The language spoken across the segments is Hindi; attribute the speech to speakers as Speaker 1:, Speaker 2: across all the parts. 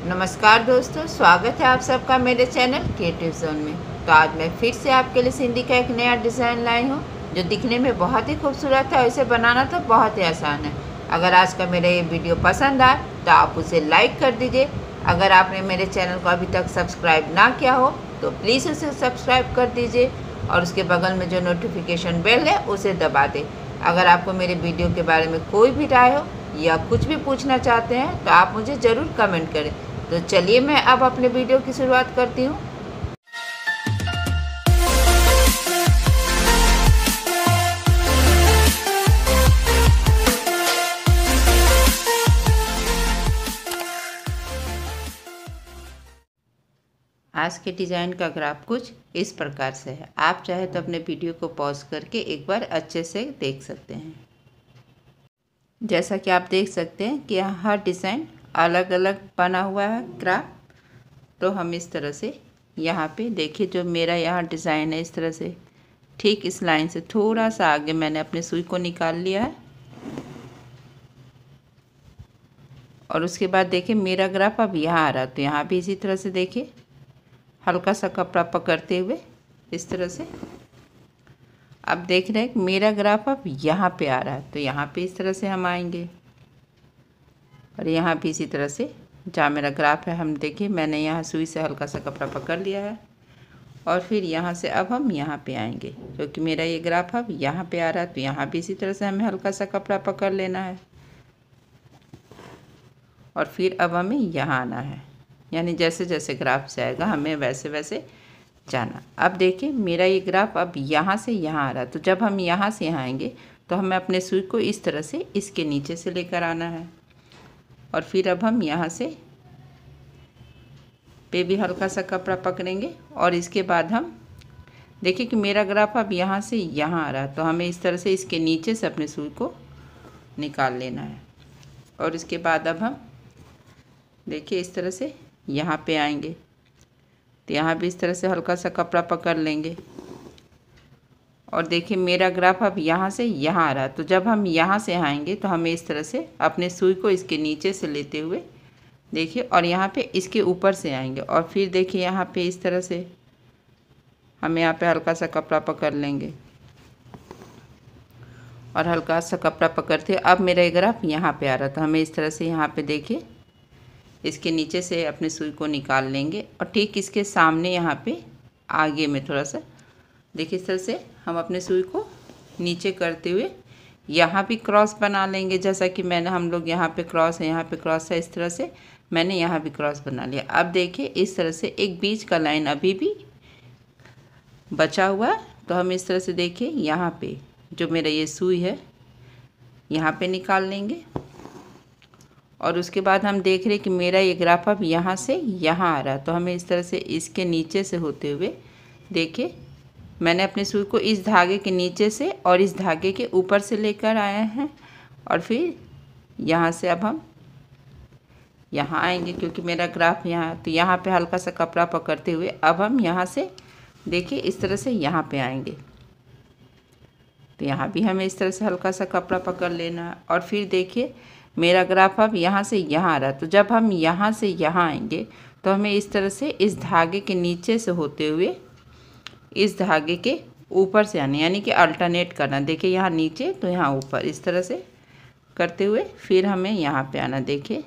Speaker 1: नमस्कार दोस्तों, स्वागत है आप सबका मेरे चैनल क्रिएटिव जोन में। तो आज मैं फिर से आपके लिए सिंधी का एक नया डिज़ाइन लाई हूँ जो दिखने में बहुत ही खूबसूरत है और इसे बनाना तो बहुत ही आसान है। अगर आज का मेरा ये वीडियो पसंद आए तो आप उसे लाइक कर दीजिए। अगर आपने मेरे चैनल को अभी तक सब्सक्राइब ना किया हो तो प्लीज़ उसे सब्सक्राइब कर दीजिए और उसके बगल में जो नोटिफिकेशन बेल है उसे दबा दें। अगर आपको मेरे वीडियो के बारे में कोई भी राय हो या कुछ भी पूछना चाहते हैं तो आप मुझे ज़रूर कमेंट करें। तो चलिए मैं अब अपने वीडियो की शुरुआत करती हूँ। आज के डिज़ाइन का ग्राफ कुछ इस प्रकार से है। आप चाहे तो अपने वीडियो को पॉज करके एक बार अच्छे से देख सकते हैं। जैसा कि आप देख सकते हैं कि यहाँ हर डिज़ाइन अलग अलग बना हुआ है ग्राफ। तो हम इस तरह से यहाँ पे देखिए, जो मेरा यहाँ डिज़ाइन है इस तरह से ठीक इस लाइन से थोड़ा सा आगे मैंने अपने सुई को निकाल लिया है। और उसके बाद देखिए मेरा ग्राफ अब यहाँ आ रहा है। तो यहाँ भी इसी तरह से देखिए हल्का सा कपड़ा पकड़ते हुए इस तरह से अब देख रहे हैं कि मेरा ग्राफ अब यहाँ पे आ रहा है। तो यहाँ पे इस तरह से हम आएंगे और यहाँ भी इसी तरह से जहाँ मेरा ग्राफ है हम देखिए मैंने यहाँ सुई से हल्का सा कपड़ा पकड़ लिया है। और फिर यहाँ से अब हम यहाँ पे आएंगे क्योंकि मेरा ये ग्राफ अब यहाँ पे आ रहा है। तो यहाँ भी इसी तरह से हमें हल्का सा कपड़ा पकड़ लेना है और फिर अब हमें यहाँ आना है। यानी जैसे जैसे ग्राफ से आएगा हमें वैसे वैसे जाना। अब देखिए मेरा ये ग्राफ अब यहाँ से यहाँ आ रहा है। तो जब हम यहाँ से यहाँ आएंगे तो हमें अपने सुई को इस तरह से इसके नीचे से लेकर आना है। और फिर अब हम यहाँ से पे भी हल्का सा कपड़ा पकड़ेंगे और इसके बाद हम देखिए कि मेरा ग्राफ अब यहाँ से यहाँ आ रहा है। तो हमें इस तरह से इसके नीचे से अपने सुई को निकाल लेना है। और इसके बाद अब हम देखिए इस तरह से यहाँ पे आएंगे तो यहाँ भी इस तरह से हल्का सा कपड़ा पकड़ लेंगे। और देखिए मेरा ग्राफ अब यहाँ से यहाँ आ रहा है। तो जब हम यहाँ से आएंगे तो हमें इस तरह से अपने सुई को इसके नीचे से लेते हुए देखिए और यहाँ पे इसके ऊपर से आएंगे। और फिर देखिए यहाँ पे इस तरह से हम यहाँ पे हल्का सा कपड़ा पकड़ लेंगे और हल्का सा कपड़ा पकड़ते अब मेरा ग्राफ यहाँ पे आ रहा था। हमें इस तरह से यहाँ पे देखिए इसके नीचे से अपने सुई को निकाल लेंगे और ठीक इसके सामने यहाँ पे आगे में थोड़ा सा देखिए इस तरह से हम अपने सुई को नीचे करते हुए यहाँ भी क्रॉस बना लेंगे। जैसा कि मैंने हम लोग यहाँ पे क्रॉस है, यहाँ पे क्रॉस है, इस तरह से मैंने यहाँ भी क्रॉस बना लिया। अब देखिए इस तरह से एक बीच का लाइन अभी भी बचा हुआ है। तो हम इस तरह से देखिए यहाँ पे जो मेरा ये सुई है यहाँ पे निकाल लेंगे। और उसके बाद हम देख रहे हैं कि मेरा ये ग्राफ अब यहाँ से यहाँ आ रहा है। तो हमें इस तरह से इसके नीचे से होते हुए देखिए मैंने अपने सुई को इस धागे के नीचे से और इस धागे के ऊपर से लेकर आए हैं। और फिर यहाँ से अब हम यहाँ आएंगे क्योंकि मेरा ग्राफ यहाँ है। तो यहाँ पे हल्का सा कपड़ा पकड़ते हुए अब हम यहाँ से देखिए इस तरह से यहाँ पे आएंगे। तो यहाँ भी हमें इस तरह से हल्का सा कपड़ा पकड़ लेना है। और फिर देखिए मेरा ग्राफ अब यहाँ से यहाँ आ रहा है। तो जब हम यहाँ से यहाँ आएंगे तो हमें इस तरह से इस धागे के नीचे से होते हुए इस धागे के ऊपर से आना, यानी कि अल्टरनेट करना। देखिए यहाँ नीचे तो यहाँ ऊपर इस तरह से करते हुए फिर हमें यहाँ पे आना। देखिए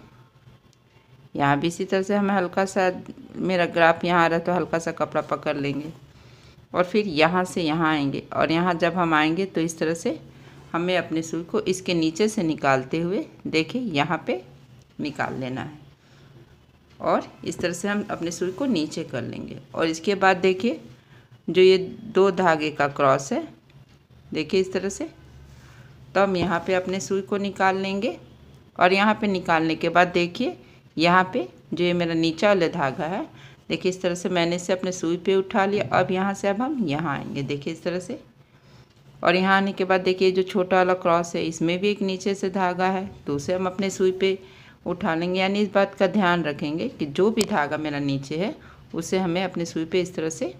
Speaker 1: यहाँ भी इसी तरह से हमें हल्का सा मेरा ग्राफ यहाँ आ रहा है तो हल्का सा कपड़ा पकड़ लेंगे और फिर यहाँ से यहाँ आएंगे। और यहाँ जब हम आएंगे तो इस तरह से हमें अपने सुई को इसके नीचे से निकालते हुए देखिए यहाँ पे निकाल लेना है। और इस तरह से हम अपने सुई को नीचे कर लेंगे। और इसके बाद देखिए जो ये दो धागे का क्रॉस है देखिए इस तरह से, तो हम यहाँ पे अपने सुई को निकाल लेंगे। और यहाँ पे निकालने के बाद देखिए यहाँ पे जो ये मेरा नीचा वाला धागा है देखिए इस तरह से मैंने इसे अपने सुई पे उठा लिया। अब यहाँ से अब हम यहाँ आएंगे देखिए इस तरह से। और यहाँ आने के बाद देखिए जो छोटा वाला क्रॉस है इसमें भी एक नीचे से धागा है तो उसे हम अपने सुई पे उठा लेंगे। यानी इस बात का ध्यान रखेंगे कि जो भी धागा मेरा नीचे है उसे हमें अपने सुई पे इस तरह से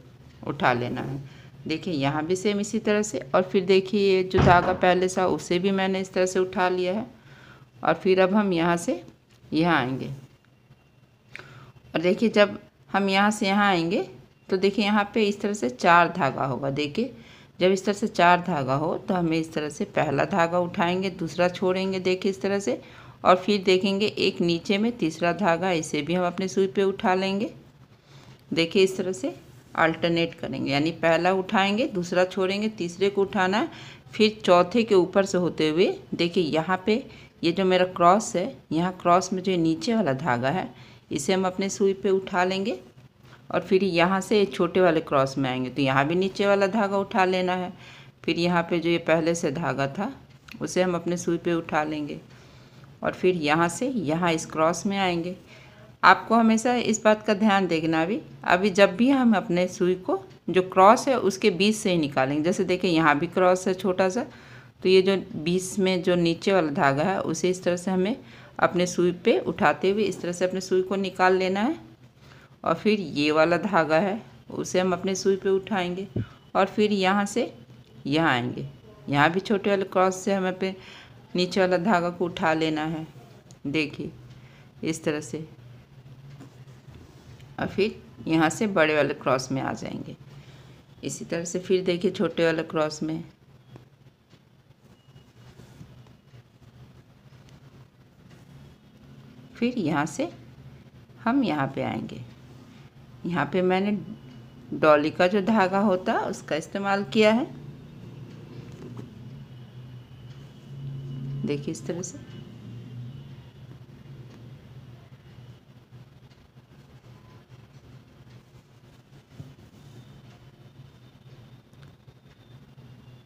Speaker 1: उठा लेना है। देखिए यहाँ भी सेम इसी तरह से। और फिर देखिए ये जो धागा पहले था उसे भी मैंने इस तरह से उठा लिया है। और फिर अब हम यहाँ से यहाँ आएंगे और देखिए जब हम यहाँ से यहाँ आएंगे तो देखिए यहाँ पे इस तरह से 4 धागा होगा। देखिए जब इस तरह से 4 धागा हो तो हमें इस तरह से पहला धागा उठाएंगे, दूसरा छोड़ेंगे, देखिए इस तरह से, और फिर देखेंगे एक नीचे में तीसरा धागा, इसे भी हम अपने सुई पे उठा लेंगे। देखिए इस तरह से अल्टरनेट करेंगे, यानी पहला उठाएंगे, दूसरा छोड़ेंगे, तीसरे को उठाना है, फिर चौथे के ऊपर से होते हुए देखिए यहाँ पे ये जो मेरा क्रॉस है, यहाँ क्रॉस में जो नीचे वाला धागा है इसे हम अपने सुई पे उठा लेंगे, और फिर यहाँ से छोटे वाले क्रॉस में आएंगे तो यहाँ भी नीचे वाला धागा उठा लेना है। फिर यहाँ पे जो ये पहले से धागा था उसे हम अपने सुई पे उठा लेंगे, और फिर यहाँ से यहाँ इस क्रॉस में आएंगे। आपको हमेशा इस बात का ध्यान देखना भी, अभी जब भी हम अपने सुई को जो क्रॉस है उसके बीच से ही निकालेंगे। जैसे देखिए यहाँ भी क्रॉस है छोटा सा, तो ये जो बीच में जो नीचे वाला धागा है उसे इस तरह से हमें अपने सुई पे उठाते हुए इस तरह से अपने सुई को निकाल लेना है, और फिर ये वाला धागा है उसे हम अपने सुई पे उठाएंगे, और फिर यहाँ से यहाँ आएंगे, यहाँ भी छोटे वाले क्रॉस से हमें पे नीचे वाला धागा को उठा लेना है, देखिए इस तरह से, और फिर यहाँ से बड़े वाले क्रॉस में आ जाएंगे। इसी तरह से फिर देखिए छोटे वाले क्रॉस में, फिर यहाँ से हम यहाँ पे आएंगे। यहाँ पे मैंने डॉली का जो धागा होता है उसका इस्तेमाल किया है, देखिए इस तरह से।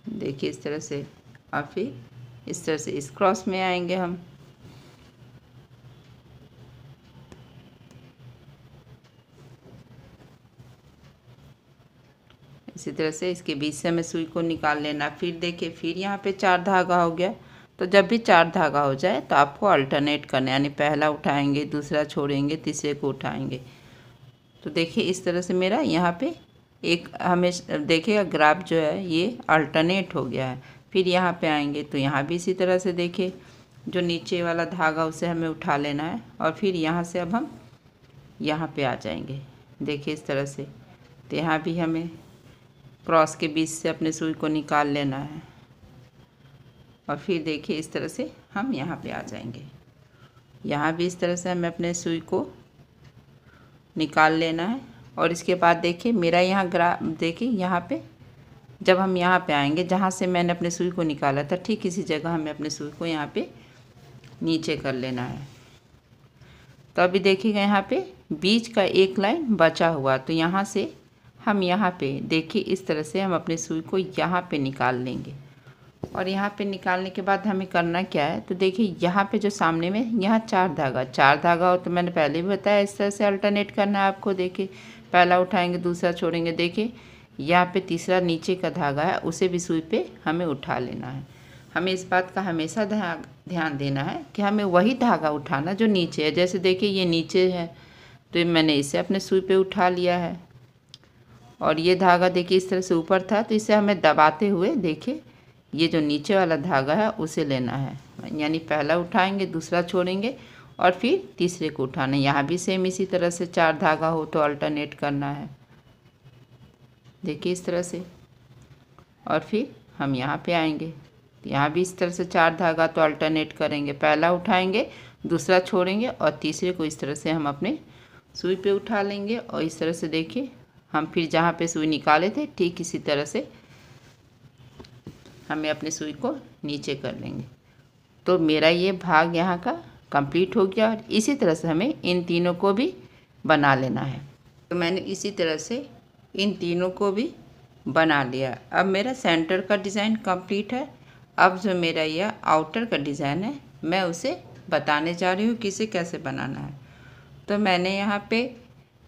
Speaker 1: देखिए इस तरह से, और फिर इस तरह से इस क्रॉस में आएंगे हम। इसी तरह से इसके बीच से हमें सुई को निकाल लेना। फिर देखिए फिर यहाँ पे 4 धागा हो गया, तो जब भी 4 धागा हो जाए तो आपको अल्टरनेट करना है, यानी पहला उठाएंगे, दूसरा छोड़ेंगे, तीसरे को उठाएंगे। तो देखिए इस तरह से मेरा यहाँ पे एक हमें देखिएगा ग्राफ जो है ये अल्टरनेट हो गया है। फिर यहाँ पे आएंगे तो यहाँ भी इसी तरह से देखिए जो नीचे वाला धागा उसे हमें उठा लेना है, और फिर यहाँ से अब हम यहाँ पे आ जाएंगे, देखिए इस तरह से। तो यहाँ भी हमें क्रॉस के बीच से अपने सुई को निकाल लेना है, और फिर देखिए इस तरह से हम यहाँ पे आ जाएंगे। यहाँ भी इस तरह से हमें अपने सुई को निकाल लेना है, और इसके बाद देखिए मेरा यहाँ ग्राफ देखिए यहाँ पे जब हम यहाँ पे आएंगे जहाँ से मैंने अपने सुई को निकाला था ठीक इसी जगह हमें अपने सुई को यहाँ पे नीचे कर लेना है। तो अभी देखिएगा यहाँ पे बीच का एक लाइन बचा हुआ, तो यहाँ से हम यहाँ पे देखिए इस तरह से हम अपने सुई को यहाँ पे निकाल लेंगे, और यहाँ पे निकालने के बाद हमें करना क्या है, तो देखिए यहाँ पे जो सामने में यहाँ 4 धागा हो, तो मैंने पहले भी बताया इस तरह से अल्टरनेट करना है आपको। देखिए पहला उठाएंगे, दूसरा छोड़ेंगे, देखिए यहाँ पे तीसरा नीचे का धागा है उसे भी सुई पे हमें उठा लेना है। हमें इस बात का हमेशा ध्यान देना है कि हमें वही धागा उठाना जो नीचे है। जैसे देखिए ये नीचे है तो मैंने इसे अपने सुई पे उठा लिया है, और ये धागा देखिए इस तरह से ऊपर था तो इसे हमें दबाते हुए देखिए ये जो नीचे वाला धागा है उसे लेना है, यानी पहला उठाएंगे, दूसरा छोड़ेंगे, और फिर तीसरे को उठाना है। यहाँ भी सेम इसी तरह से 4 धागा हो तो अल्टरनेट करना है, देखिए इस तरह से। और फिर हम यहाँ पे आएंगे, यहाँ भी इस तरह से 4 धागा तो अल्टरनेट करेंगे, पहला उठाएंगे, दूसरा छोड़ेंगे, और तीसरे को इस तरह से हम अपने सुई पे उठा लेंगे, और इस तरह से देखिए हम फिर जहाँ पे सुई निकाले थे ठीक इसी तरह से हमें अपने सुई को नीचे कर लेंगे। तो मेरा ये भाग यहाँ का कंप्लीट हो गया, और इसी तरह से हमें इन तीनों को भी बना लेना है। तो मैंने इसी तरह से इन तीनों को भी बना लिया। अब मेरा सेंटर का डिज़ाइन कंप्लीट है। अब जो मेरा यह आउटर का डिज़ाइन है मैं उसे बताने जा रही हूँ कि इसे कैसे बनाना है। तो मैंने यहाँ पे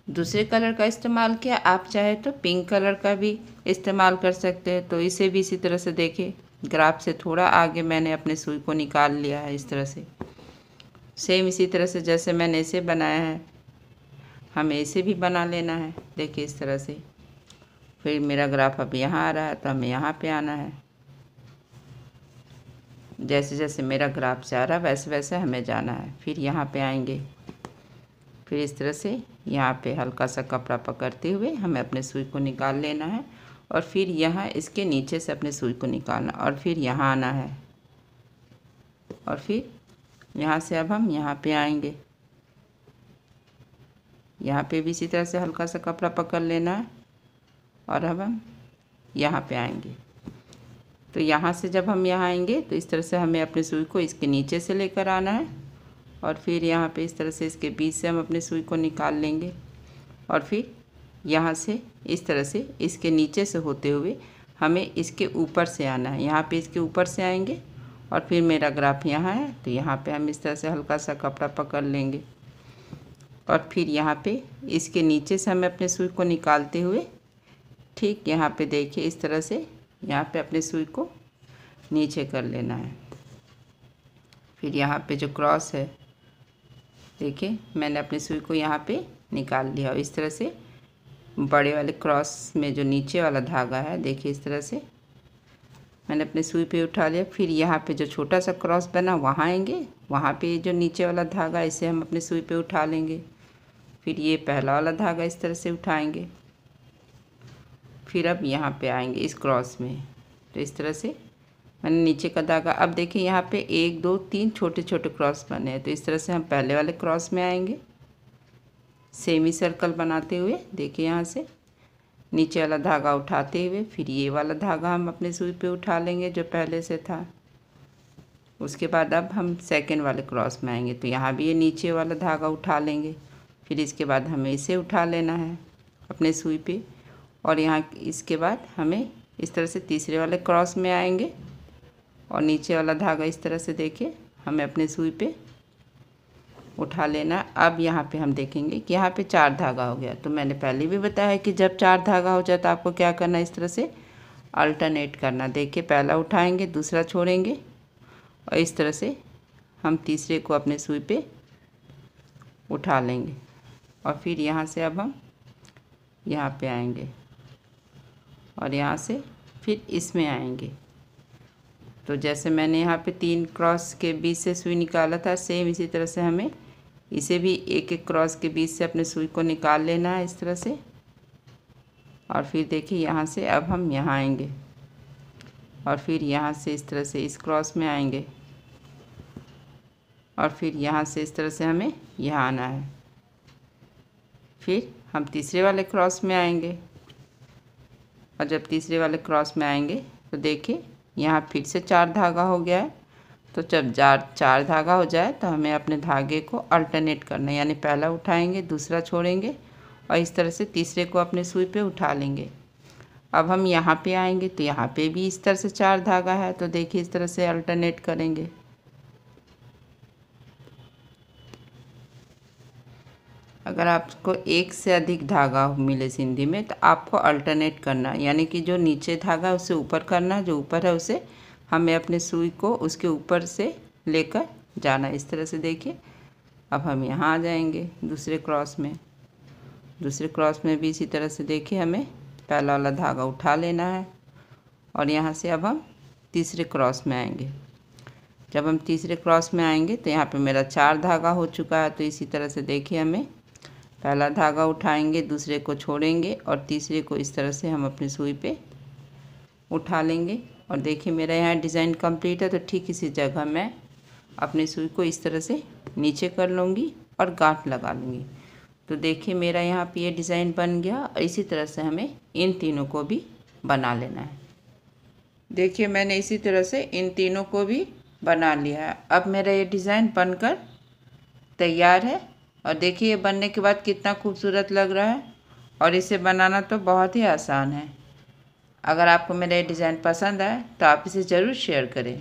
Speaker 1: दूसरे कलर का इस्तेमाल किया, आप चाहे तो पिंक कलर का भी इस्तेमाल कर सकते हैं। तो इसे भी इसी तरह से देखिए ग्राफ से थोड़ा आगे मैंने अपने सुई को निकाल लिया है इस तरह से। सेम इसी तरह से जैसे मैंने इसे बनाया है हमें इसे भी बना लेना है, देखिए इस तरह से। फिर मेरा ग्राफ अब यहाँ आ रहा है तो हमें यहाँ पे आना है। जैसे जैसे मेरा ग्राफ से आ रहा है वैसे वैसे हमें जाना है। फिर यहाँ पे आएंगे, फिर इस तरह से यहाँ पे हल्का सा कपड़ा पकड़ते हुए हमें अपने सुई को निकाल लेना है और फिर यहाँ इसके नीचे से अपने सुई को निकालना और फिर यहाँ आना है और फिर यहाँ से अब हम यहाँ पे आएंगे। यहाँ पे भी इसी तरह से हल्का सा कपड़ा पकड़ लेना है और अब हम यहाँ पे आएंगे। तो यहाँ से जब हम यहाँ आएंगे तो इस तरह से हमें अपने सुई को इसके नीचे से लेकर आना है और फिर यहाँ पे इस तरह से इसके बीच से हम अपने सुई को निकाल लेंगे और फिर यहाँ से इस तरह से इसके नीचे से होते हुए हमें इसके ऊपर से आना है। यहाँ पे इसके ऊपर से आएंगे और फिर मेरा ग्राफ यहाँ है तो यहाँ पे हम इस तरह से हल्का सा कपड़ा पकड़ लेंगे और फिर यहाँ पे इसके नीचे से हमें अपने सुई को निकालते हुए ठीक यहाँ पे देखिए इस तरह से यहाँ पे अपने सुई को नीचे कर लेना है। फिर यहाँ पे जो क्रॉस है देखिए मैंने अपनी सुई को यहाँ पे निकाल लिया और इस तरह से बड़े वाले क्रॉस में जो नीचे वाला धागा है देखिए इस तरह से मैंने अपने सुई पे उठा लिया। फिर यहाँ पे जो छोटा सा क्रॉस बना वहाँ आएंगे, वहाँ पे जो नीचे वाला धागा इसे हम अपने सुई पे उठा लेंगे। फिर ये पहला वाला धागा इस तरह से उठाएंगे। फिर अब यहाँ पे आएंगे इस क्रॉस में तो इस तरह से मैंने नीचे का धागा, अब देखिए यहाँ पे 1 2 3 छोटे छोटे क्रॉस बने हैं तो इस तरह से हम पहले वाले क्रॉस में आएंगे सेमी सर्कल बनाते हुए। देखिए यहाँ से नीचे वाला धागा उठाते हुए फिर ये वाला धागा हम अपने सुई पे उठा लेंगे जो पहले से था। उसके बाद अब हम सेकंड वाले क्रॉस में आएंगे तो यहाँ भी ये नीचे वाला धागा उठा लेंगे। फिर इसके बाद हमें इसे उठा लेना है अपने सुई पे और यहाँ इसके बाद हमें इस तरह से तीसरे वाले क्रॉस में आएंगे और नीचे वाला धागा इस तरह से देखिए हमें अपने सुई पे उठा लेना। अब यहाँ पे हम देखेंगे कि यहाँ पे 4 धागा हो गया। तो मैंने पहले भी बताया कि जब 4 धागा हो जाए तो आपको क्या करना है, इस तरह से अल्टरनेट करना। देखिए पहला उठाएंगे, दूसरा छोड़ेंगे और इस तरह से हम तीसरे को अपने सुई पे उठा लेंगे और फिर यहाँ से अब हम यहाँ पे आएंगे और यहाँ से फिर इसमें आएंगे। तो जैसे मैंने यहाँ पे 3 क्रॉस के बीच से सुई निकाला था सेम इसी तरह से हमें इसे भी एक एक क्रॉस के बीच से अपने सुई को निकाल लेना है इस तरह से। और फिर देखिए यहाँ से अब हम यहाँ आएंगे और फिर यहाँ से इस तरह से इस क्रॉस में आएंगे और फिर यहाँ से इस तरह से हमें यहाँ आना है। फिर हम तीसरे वाले क्रॉस में आएंगे और जब तीसरे वाले क्रॉस में आएंगे तो देखिए यहाँ फिर से 4 धागा हो गया है। तो जब 4 धागा हो जाए तो हमें अपने धागे को अल्टरनेट करना है, यानी पहला उठाएंगे, दूसरा छोड़ेंगे और इस तरह से तीसरे को अपने सुई पे उठा लेंगे। अब हम यहाँ पे आएंगे तो यहाँ पे भी इस तरह से 4 धागा है तो देखिए इस तरह से अल्टरनेट करेंगे। अगर आपको एक से अधिक धागा मिले सिंधी में तो आपको अल्टरनेट करना, यानी कि जो नीचे धागा है उसे ऊपर करना, जो ऊपर है उसे हमें अपने सुई को उसके ऊपर से लेकर जाना। इस तरह से देखिए अब हम यहाँ आ जाएंगे दूसरे क्रॉस में। दूसरे क्रॉस में भी इसी तरह से देखिए हमें पहला वाला धागा उठा लेना है और यहाँ से अब हम तीसरे क्रॉस में आएंगे। जब हम तीसरे क्रॉस में आएंगे तो यहाँ पे मेरा 4 धागा हो चुका है। तो इसी तरह से देखिए हमें पहला धागा उठाएंगे, दूसरे को छोड़ेंगे और तीसरे को इस तरह से हम अपनी सुई पे उठा लेंगे। और देखिए मेरा यहाँ डिज़ाइन कंप्लीट है। तो ठीक इसी जगह मैं अपनी सुई को इस तरह से नीचे कर लूँगी और गांठ लगा लूँगी। तो देखिए मेरा यहाँ पे ये डिज़ाइन बन गया और इसी तरह से हमें इन तीनों को भी बना लेना है। देखिए मैंने इसी तरह से इन तीनों को भी बना लिया है। अब मेरा ये डिज़ाइन बनकर तैयार है और देखिए ये बनने के बाद कितना खूबसूरत लग रहा है और इसे बनाना तो बहुत ही आसान है। अगर आपको मेरा ये डिज़ाइन पसंद आए तो आप इसे ज़रूर शेयर करें।